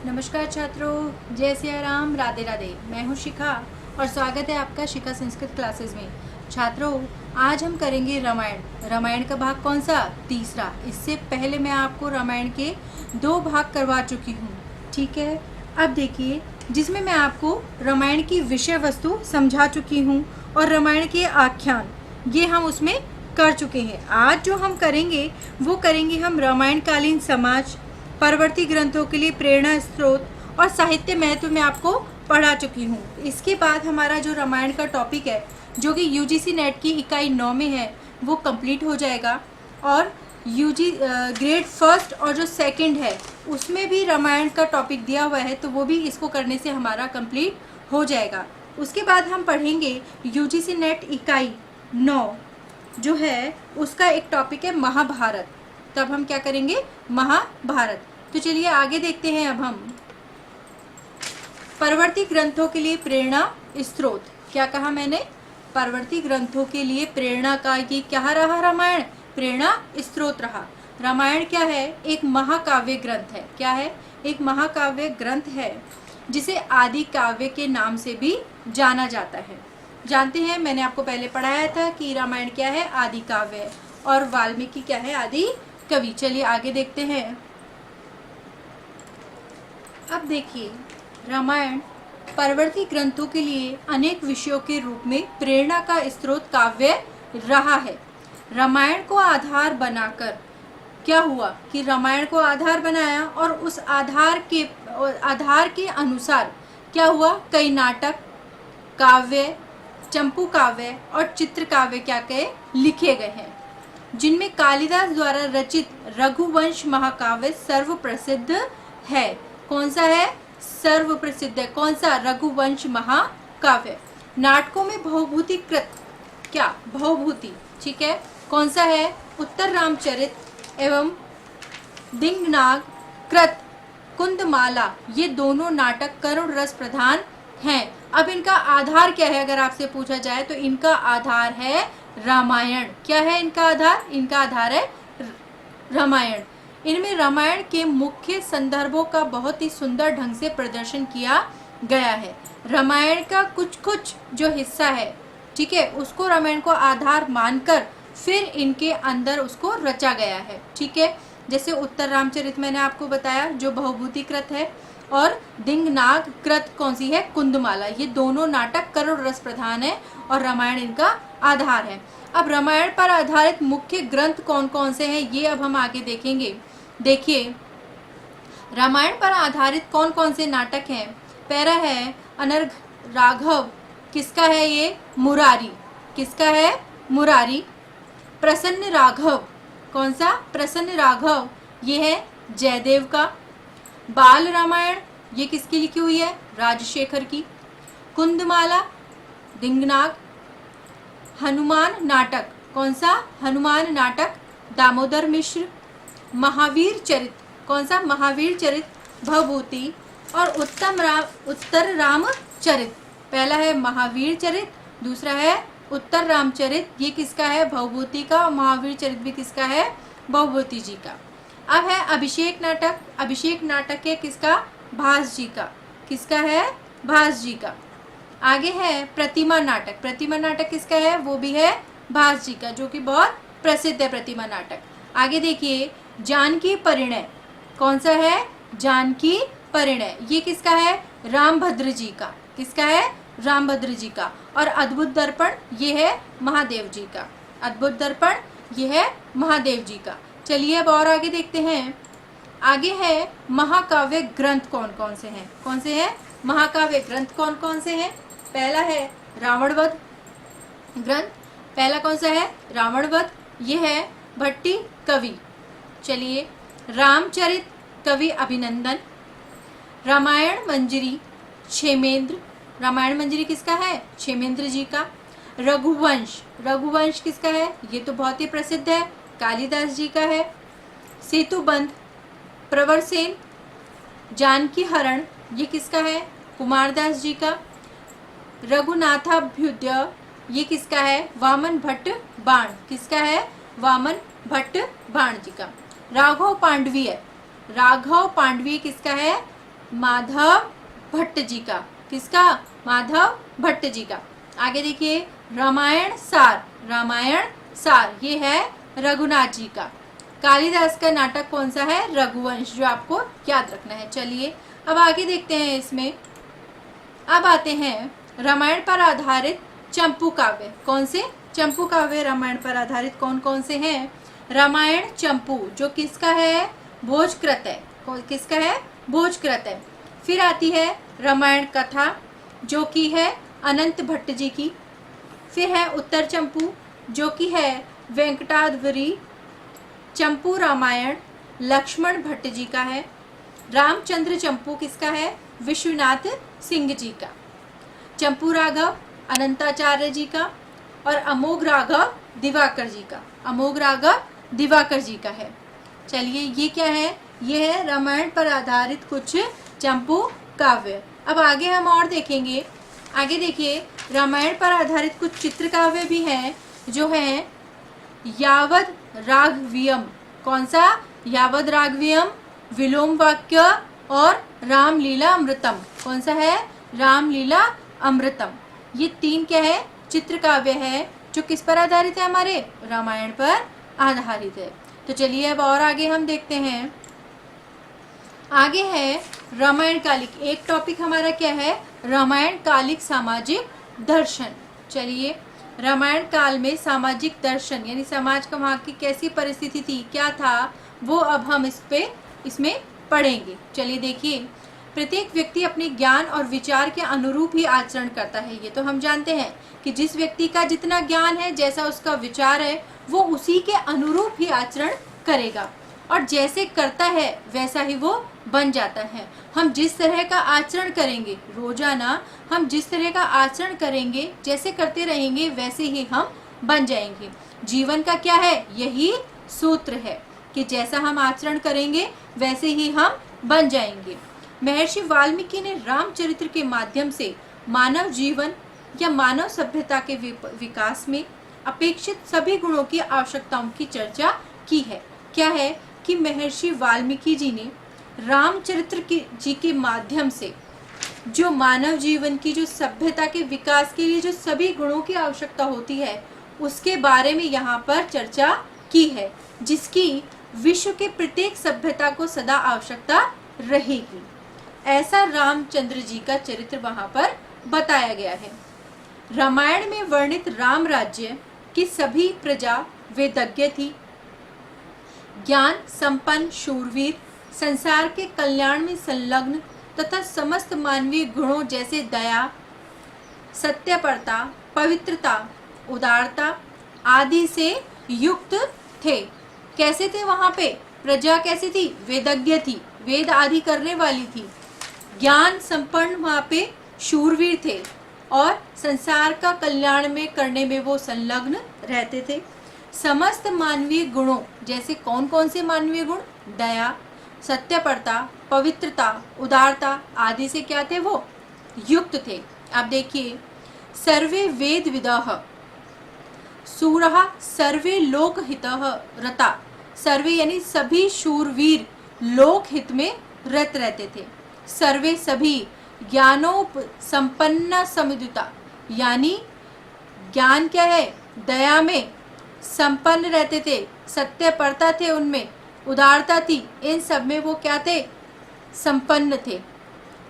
नमस्कार छात्रों, जय सिया राम, राधे राधे। मैं हूँ शिखा और स्वागत है आपका शिखा संस्कृत क्लासेस में। छात्रों, आज हम करेंगे रामायण का भाग कौन सा? तीसरा। इससे पहले मैं आपको रामायण के 2 भाग करवा चुकी हूँ, ठीक है। अब देखिए, जिसमें मैं आपको रामायण की विषय वस्तु समझा चुकी हूँ और रामायण के आख्यान ये हम उसमें कर चुके हैं। आज जो हम करेंगे वो करेंगे हम रामायण कालीन समाज, परवर्ती ग्रंथों के लिए प्रेरणा स्रोत और साहित्य महत्व में आपको पढ़ा चुकी हूँ। इसके बाद हमारा जो रामायण का टॉपिक है, जो कि यूजीसी नेट की इकाई 9 में है, वो कंप्लीट हो जाएगा। और ग्रेड फर्स्ट और जो सेकंड है उसमें भी रामायण का टॉपिक दिया हुआ है, तो वो भी इसको करने से हमारा कंप्लीट हो जाएगा। उसके बाद हम पढ़ेंगे यूजीसी नेट इकाई 9 जो है उसका एक टॉपिक है महाभारत। तब हम क्या करेंगे? महाभारत। तो चलिए आगे देखते हैं। अब हम परवर्ती ग्रंथों के लिए प्रेरणा स्रोत, क्या कहा मैंने? परवर्ती ग्रंथों के लिए प्रेरणा का ये क्या रहा? रामायण प्रेरणा स्रोत रहा। रामायण क्या है? एक महाकाव्य ग्रंथ है। क्या है? एक महाकाव्य ग्रंथ है जिसे आदि काव्य के नाम से भी जाना जाता है। जानते हैं, मैंने आपको पहले पढ़ाया था कि रामायण क्या है? आदि काव्य है और वाल्मीकि क्या है? आदि कवि। चलिए आगे देखते हैं। अब देखिए, रामायण परवर्ती ग्रंथों के लिए अनेक विषयों के रूप में प्रेरणा का स्रोत काव्य रहा है। रामायण को आधार बनाकर क्या हुआ कि रामायण को आधार बनाया और उस आधार के अनुसार क्या हुआ? कई नाटक, काव्य, चंपू काव्य और चित्र काव्य क्या कहे लिखे गए हैं, जिनमें कालिदास द्वारा रचित रघुवंश महाकाव्य सर्वप्रसिद्ध है। कौन सा है? सर्वप्रसिद्ध है। कौन सा? रघुवंश महाकाव्य। नाटकों में भवभूतिकृत, क्या? भवभूति, ठीक है। कौन सा है? उत्तर रामचरित एवं दिंगनाग कृत कुंदमाला, ये दोनों नाटक करुण रस प्रधान हैं। अब इनका आधार क्या है? अगर आपसे पूछा जाए तो इनका आधार है रामायण। क्या है इनका आधार? इनका आधार है रामायण। इनमें रामायण के मुख्य संदर्भों का बहुत ही सुंदर ढंग से प्रदर्शन किया गया है। रामायण का कुछ जो हिस्सा है, ठीक है, उसको रामायण को आधार मानकर फिर इनके अंदर उसको रचा गया है, ठीक है। जैसे उत्तर रामचरित मैंने आपको बताया जो भवभूतिकृत है, और दिंगनाग कृत कौन सी है? कुंदमाला। ये दोनों नाटक करुण रस प्रधान है और रामायण इनका आधार है। अब रामायण पर आधारित मुख्य ग्रंथ कौन कौन से हैं ये अब हम आगे देखेंगे। देखिए, रामायण पर आधारित कौन कौन से नाटक हैं। पहला है अनर्घ राघव। किसका है ये? मुरारी। किसका है? मुरारी। प्रसन्न राघव। कौन सा? प्रसन्न राघव। ये है जयदेव का। बाल रामायण, ये किसकी लिखी हुई है? राजशेखर की। कुंदमाला, दिंगनाग। हनुमान नाटक, कौन सा? हनुमान नाटक, दामोदर मिश्र। महावीर चरित, कौन सा? महावीर चरित, भवभूति। और उत्तर रामचरित। पहला है महावीर चरित, दूसरा है उत्तर रामचरित। ये किसका है? भवभूति का। महावीर चरित भी किसका है? भवभूति जी का। अब है अभिषेक नाटक। अभिषेक नाटक है किसका? भास जी का। किसका है? भास जी का। आगे है प्रतिमा नाटक। प्रतिमा नाटक किसका है? वो भी है भास जी का, जो कि बहुत प्रसिद्ध है प्रतिमा नाटक। आगे देखिए, जानकी परिणय। कौन सा है? जानकी परिणय। ये किसका है? रामभद्र जी का। किसका है? रामभद्र जी का। और अद्भुत दर्पण, ये है महादेव जी का। अद्भुत दर्पण, ये है महादेव जी का। चलिए अब और आगे देखते हैं। आगे है महाकाव्य ग्रंथ कौन कौन से हैं। कौन से हैं? महाकाव्य ग्रंथ कौन कौन से हैं? पहला है रावणवध ग्रंथ। पहला कौन सा है? रावणवध। ये है भट्टी कवि। चलिए, रामचरित कवि अभिनंदन। रामायण मंजरी क्षेमेंद्र। रामायण मंजरी किसका है? क्षेमेंद्र जी का। रघुवंश, रघुवंश किसका है? ये तो बहुत ही प्रसिद्ध है, कालिदास जी का है। सेतुबंध, प्रवरसेन। जानकी हरण, ये किसका है? कुमारदास जी का। रघुनाथाभ्युदय, ये किसका है? वामन भट्ट बाण। किसका है? वामन भट्ट बाण जी का। राघव पांडवीय, राघव पांडवीय किसका है? माधव भट्ट जी का। किसका? माधव भट्ट जी का। आगे देखिए, रामायण सार, रामायण सार ये है रघुनाथ जी का। कालिदास का नाटक कौन सा है? रघुवंश, जो आपको याद रखना है। चलिए अब आगे देखते हैं इसमें। अब आते हैं रामायण पर आधारित चंपू काव्य। कौन से? चंपू काव्य रामायण पर आधारित कौन कौन से हैं? रामायण चंपू, जो किसका है? भोजकृत है। किसका है? भोजकृत है। फिर आती है रामायण कथा, जो कि है अनंत भट्ट जी की। फिर है उत्तर चंपू, जो कि है वेंकटाद्रि। चंपू रामायण लक्ष्मण भट्ट जी का है। रामचंद्र चंपू किसका है? विश्वनाथ सिंह जी का। चंपू राघव अनंताचार्य जी का। और अमोघ राघव दिवाकर जी का। अमोघ राघव दिवाकर जी का है। चलिए ये क्या है? ये है रामायण पर आधारित कुछ चंपू काव्य। अब आगे हम और देखेंगे। आगे देखिए, रामायण पर आधारित कुछ चित्र काव्य भी हैं, जो है यावद राघवियम। कौन सा? यावद राघवियम, विलोम वाक्य और रामलीला अमृतम। कौन सा है? रामलीला अमृतम। ये 3 क्या है? चित्र काव्य है, जो किस पर आधारित है? हमारे रामायण पर आधारित है। तो चलिए अब और आगे हम देखते हैं। आगे है रामायण कालिक। एक टॉपिक हमारा क्या है? रामायण कालिक सामाजिक दर्शन। चलिए, रामायण काल में सामाजिक दर्शन यानी समाज का वहाँ की कैसी परिस्थिति थी, क्या था, वो अब हम इसमें पढ़ेंगे। चलिए देखिए, प्रत्येक व्यक्ति अपने ज्ञान और विचार के अनुरूप ही आचरण करता है। ये तो हम जानते हैं कि जिस व्यक्ति का जितना ज्ञान है, जैसा उसका विचार है, वो उसी के अनुरूप ही आचरण करेगा, और जैसे करता है वैसा ही वो बन जाता है। हम जिस तरह का आचरण करेंगे रोजाना, हम जिस तरह का आचरण करेंगे, जैसे करते रहेंगे, वैसे ही हम बन जाएंगे। जीवन का क्या है? यही सूत्र है कि जैसा हम आचरण करेंगे वैसे ही हम बन जाएंगे। महर्षि वाल्मीकि ने रामचरित्र के माध्यम से मानव जीवन या मानव सभ्यता के विकास में अपेक्षित सभी गुणों की आवश्यकताओं की चर्चा की है। क्या है कि महर्षि वाल्मीकि जी ने रामचरित्र जी के माध्यम से जो मानव जीवन की, जो सभ्यता के विकास के लिए जो सभी गुणों की आवश्यकता होती है, उसके बारे में यहाँ पर चर्चा की है, जिसकी विश्व के प्रत्येक सभ्यता को सदा आवश्यकता रहेगी। ऐसा रामचंद्र जी का चरित्र वहाँ पर बताया गया है। रामायण में वर्णित राम राज्य की सभी प्रजा वेदज्ञ थी, ज्ञान संपन्न शूरवीर, संसार के कल्याण में संलग्न तथा समस्त मानवीय गुणों जैसे दया, सत्यपरता, पवित्रता, उदारता आदि से युक्त थे। कैसे थे वहाँ पे? प्रजा कैसी थी? वेदज्ञ थी, वेद आदि करने वाली थी। ज्ञान संपन्न वहाँ पे शूरवीर थे, और संसार का कल्याण में करने में वो संलग्न रहते थे। समस्त मानवीय गुणों जैसे कौन कौन से मानवीय गुण? दया, सत्यपरता, पवित्रता, उदारता आदि से क्या थे? वो युक्त थे। अब देखिए, सर्वे वेद विदः सूरः सर्वे लोकहितः रता। सर्वे यानी सभी शूरवीर लोकहित में रत रहते थे। सर्वे सभी, ज्ञानोप संपन्ना समुदिता, यानी ज्ञान क्या है? दया में संपन्न रहते थे, सत्यपरता थे, उनमें उदारता थी, इन सब में वो क्या थे? संपन्न थे।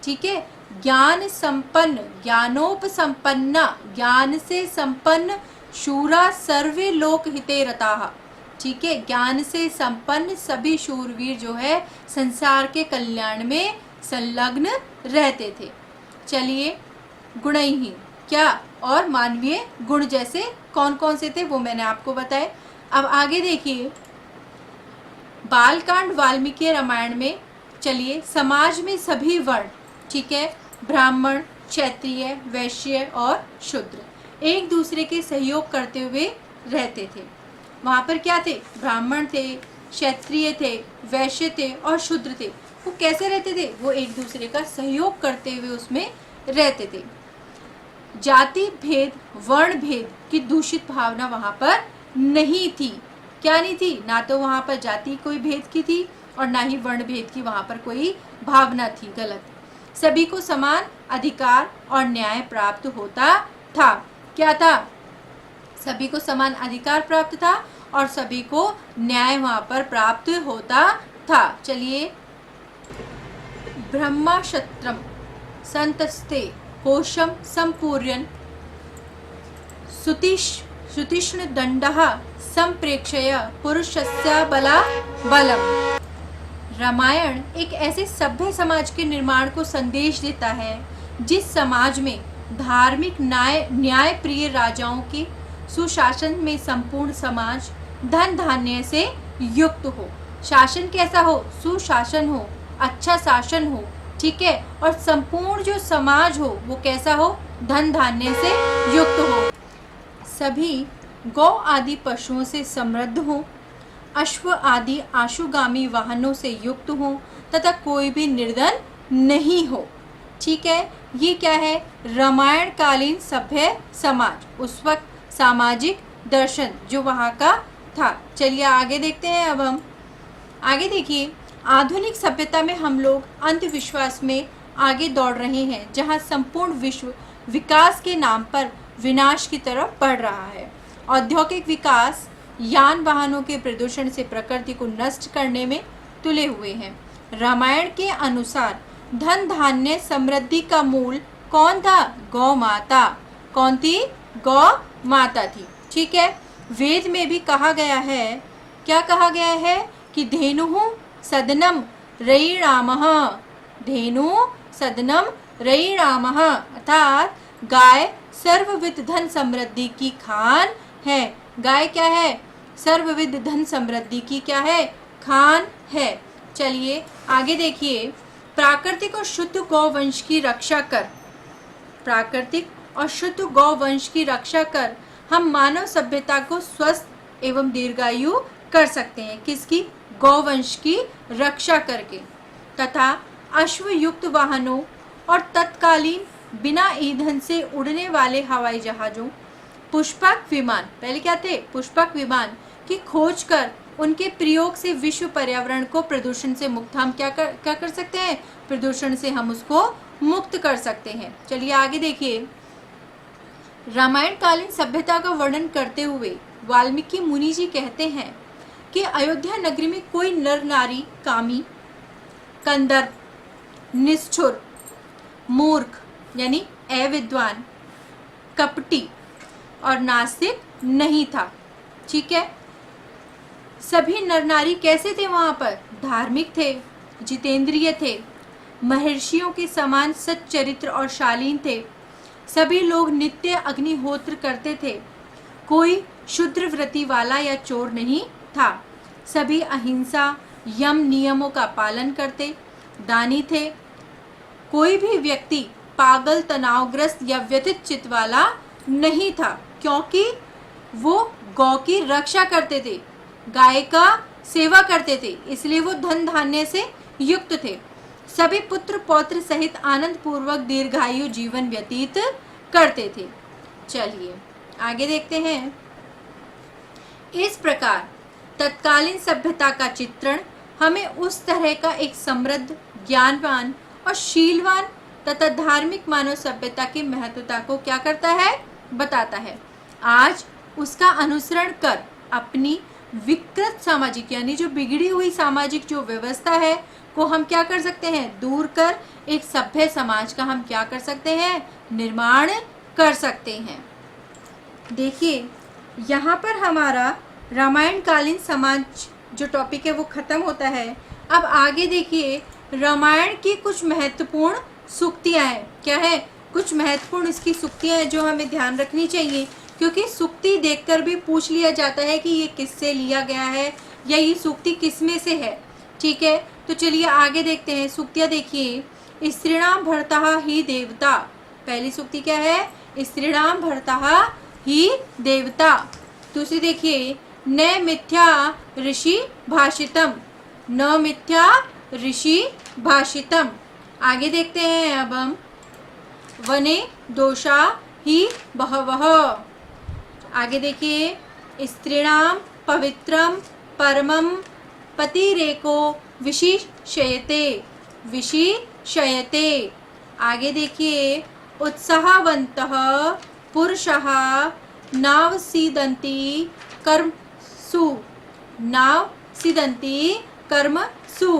ठीक है, ज्ञान संपन्न, ज्ञानोप संपन्ना, ज्ञान से संपन्न, शूरा सर्वे लोक हिते रताः। ठीक है, ज्ञान से संपन्न सभी शूरवीर जो है संसार के कल्याण में संलग्न रहते थे। चलिए, गुणहीन क्या? और मानवीय गुण जैसे कौन कौन से थे वो मैंने आपको बताए। अब आगे देखिए, बालकांड वाल्मीकि रामायण में, चलिए, समाज में सभी वर्ण, ठीक है, ब्राह्मण, क्षत्रिय, वैश्य और शूद्र एक दूसरे के सहयोग करते हुए रहते थे। वहाँ पर क्या थे? ब्राह्मण थे, क्षत्रिय थे, वैश्य थे और शूद्र थे। वो कैसे रहते थे? वो एक दूसरे का सहयोग करते हुए उसमें रहते थे। जाति भेद, वर्ण भेद की दूषित भावना वहाँ पर नहीं थी। क्या नहीं थी? ना तो वहाँ पर जाति कोई भेद की थी, और ना ही वर्ण भेद की वहाँ पर कोई भावना थी, गलत। सभी को समान अधिकार और न्याय प्राप्त होता था। क्या था? सभी को समान अधिकार प्राप्त था और सभी को न्याय वहाँ पर प्राप्त होता था। चलिए, ब्रह्मक्षत्रम संतस्ते कोशम संपूर्यन सुतीक्ष्ण दंडः संप्रेक्षय पुरुषस्य बलम। रामायण एक ऐसे सभ्य समाज के निर्माण को संदेश देता है जिस समाज में धार्मिक न्याय प्रिय राजाओं के सुशासन में संपूर्ण समाज धन धान्य से युक्त हो। शासन कैसा हो? सुशासन हो, अच्छा शासन हो, ठीक है। और संपूर्ण जो समाज हो वो कैसा हो? धन धान्य से युक्त हो। सभी गौ आदि पशुओं से समृद्ध हो, अश्व आदि आशुगामी वाहनों से युक्त हो तथा कोई भी निर्धन नहीं हो। ठीक है, ये क्या है? रामायण कालीन सभ्य समाज, उस वक्त सामाजिक दर्शन जो वहाँ का था। चलिए आगे देखते हैं। अब हम आगे देखिए, आधुनिक सभ्यता में हम लोग अंधविश्वास में आगे दौड़ रहे हैं, जहाँ संपूर्ण विश्व विकास के नाम पर विनाश की तरफ बढ़ रहा है। औद्योगिक विकास यान वाहनों के प्रदूषण से प्रकृति को नष्ट करने में तुले हुए हैं। रामायण के अनुसार धन धान्य समृद्धि का मूल कौन था? गौ माता। कौन थी? गौ माता थी। ठीक है, वेद में भी कहा गया है, क्या कहा गया है? कि धेनुः सदनम रयिणामः, धेनु सदनम रयिणामः, अर्थात गाय सर्वविध धन समृद्धि की खान है। गाय क्या है? सर्वविध धन समृद्धि की क्या है? खान है। चलिए आगे देखिए, प्राकृतिक और शुद्ध गौवंश की रक्षा कर, प्राकृतिक और शुद्ध गौवंश की रक्षा कर हम मानव सभ्यता को स्वस्थ एवं दीर्घायु कर सकते हैं। किसकी? गौवंश की रक्षा करके, तथा अश्वयुक्त वाहनों और तत्कालीन बिना ईंधन से उड़ने वाले हवाई जहाजों, पुष्पक विमान, पहले क्या थे? पुष्पक विमान की खोज कर उनके प्रयोग से विश्व पर्यावरण को प्रदूषण से मुक्त हम क्या कर सकते हैं? प्रदूषण से हम उसको मुक्त कर सकते हैं। चलिए आगे देखिए, रामायण कालीन सभ्यता का वर्णन करते हुए वाल्मीकि मुनि जी कहते हैं कि अयोध्या नगरी में कोई नर नारी कामी, कंदर्प, निष्ठुर, मूर्ख यानी अविद्वान, कपटी और नास्तिक नहीं था। ठीक है, सभी नर नारी कैसे थे? वहाँ पर धार्मिक थे, जितेंद्रिय थे, महर्षियों के समान सच्चरित्र और शालीन थे। सभी लोग नित्य अग्निहोत्र करते थे। कोई शूद्र वृत्ति वाला या चोर नहीं था। सभी अहिंसा यम नियमों का पालन करते, दानी थे। कोई भी व्यक्ति पागल, तनावग्रस्त या व्यथित चित्त वाला नहीं था, क्योंकि वो गौ की रक्षा करते थे, गाय का सेवा करते थे, इसलिए वो धन धान्य से युक्त थे। सभी पुत्र पौत्र सहित आनंद पूर्वक दीर्घायु जीवन व्यतीत करते थे। चलिए आगे देखते हैं। इस प्रकार तत्कालीन सभ्यता का चित्रण हमें उस तरह का एक समृद्ध, ज्ञानवान और शीलवान तथा धार्मिक मानव सभ्यता की महत्वता को क्या करता है? बताता है। आज उसका अनुसरण कर अपनी विकृत सामाजिक यानी जो बिगड़ी हुई सामाजिक जो व्यवस्था है को हम क्या कर सकते हैं? दूर कर एक सभ्य समाज का हम क्या कर सकते हैं? निर्माण कर सकते हैं। देखिए यहाँ पर हमारा रामायण कालीन समाज जो टॉपिक है वो खत्म होता है। अब आगे देखिए, रामायण की कुछ महत्वपूर्ण सूक्तियाँ हैं। क्या है? कुछ महत्वपूर्ण इसकी सूक्तियाँ हैं जो हमें ध्यान रखनी चाहिए, क्योंकि सूक्ति देखकर भी पूछ लिया जाता है कि ये किससे लिया गया है या ये सूक्ति किस में से है। ठीक है, तो चलिए आगे देखते हैं। सूक्तियाँ देखिए, स्त्रीणाम भर्ता ही देवता। पहली सूक्ति क्या है? स्त्रीणाम भर्ता ही देवता। दूसरी देखिए, न मिथ्या ऋषि भाषितम, न मिथ्या ऋषि भाषितम। आगे देखते हैं अब हम, वने दोषा ही बहवः। आगे देखिए, स्त्रीणाम पवित्रम परमम पतिरेको विशिष्यते, विशिष्यते। आगे देखिए, उत्साहवन्तः पुरुषाः नावसीदन्ति कर्मसु, नावसीदन्ति कर्मसु।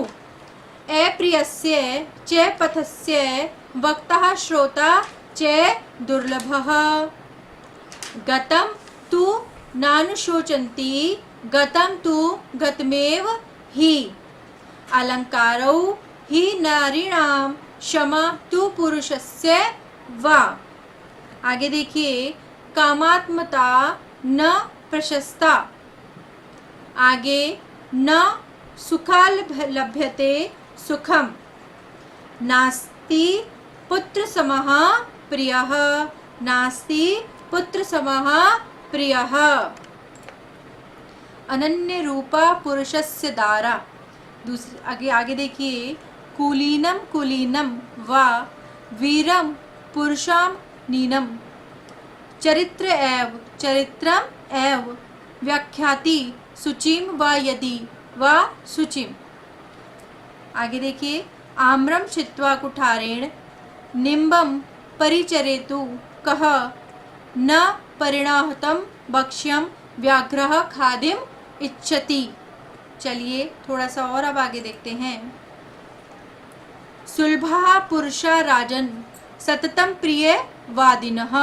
अप्रियस्य च पथस्य वक्ता श्रोता च दुर्लभः। गतं तु नानुशोचन्ति, गतं तु गतमेव हि। अलङ्कारौ हि नारीणां क्षमा तु पुरुषस्य वा। आगे देखिए, कामात्मता न प्रशस्ता। आगे, न सुखालभ्यते सुखम, नास्ति पुत्र समः प्रियः, नास्ति पुत्र समः प्रियः। अनन्य रूपा पुरुषस्य दारा। दूसरे आगे देखिए, कुलीनम कुलीनम वा वीरम पुरुषाम नीनम, चरित्रम एव व्याख्याति शुचिम वा यदि वा शुचिम। आगे देखिए, आम्रम छित्त्वा कुठारेण निम्बम परिचरेतु कः, न परिणाहतं भक्ष्यम व्याघ्रः खादिम इच्छति। चलिए थोड़ा सा और अब आगे देखते हैं। सुलभः पुरुषा राजन सततं प्रिय वादिनः,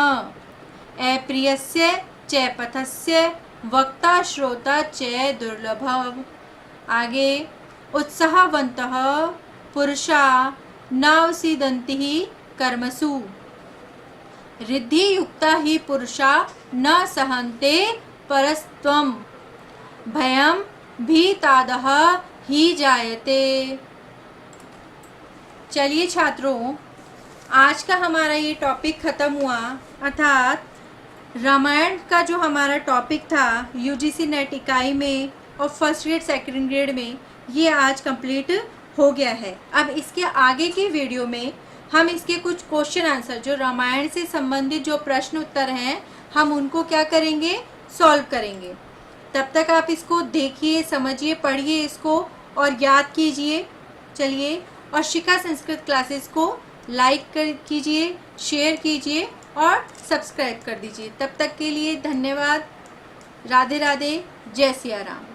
अप्रियस्य च पथस्य वक्ता श्रोता च दुर्लभः। आगे, उत्साहवन्तः पुरुषा नावसीदन्ति कर्मसु, रिद्धियुक्ता हि पुरुषा न सहन्ते परस्त्वं, भयं भीतादः ही जायते। चलिए छात्रों, आज का हमारा ये टॉपिक ख़त्म हुआ, अर्थात रामायण का जो हमारा टॉपिक था यूजीसी नेट इकाई में और फर्स्ट ग्रेड सेकंड ग्रेड में, ये आज कंप्लीट हो गया है। अब इसके आगे की वीडियो में हम इसके कुछ क्वेश्चन आंसर, जो रामायण से संबंधित जो प्रश्न उत्तर हैं, हम उनको क्या करेंगे, सॉल्व करेंगे। तब तक आप इसको देखिए, समझिए, पढ़िए इसको और याद कीजिए। चलिए, और शिखा संस्कृत क्लासेस को लाइक कीजिए, शेयर कीजिए और सब्सक्राइब कर दीजिए। तब तक के लिए धन्यवाद। राधे राधे, जय सिया राम।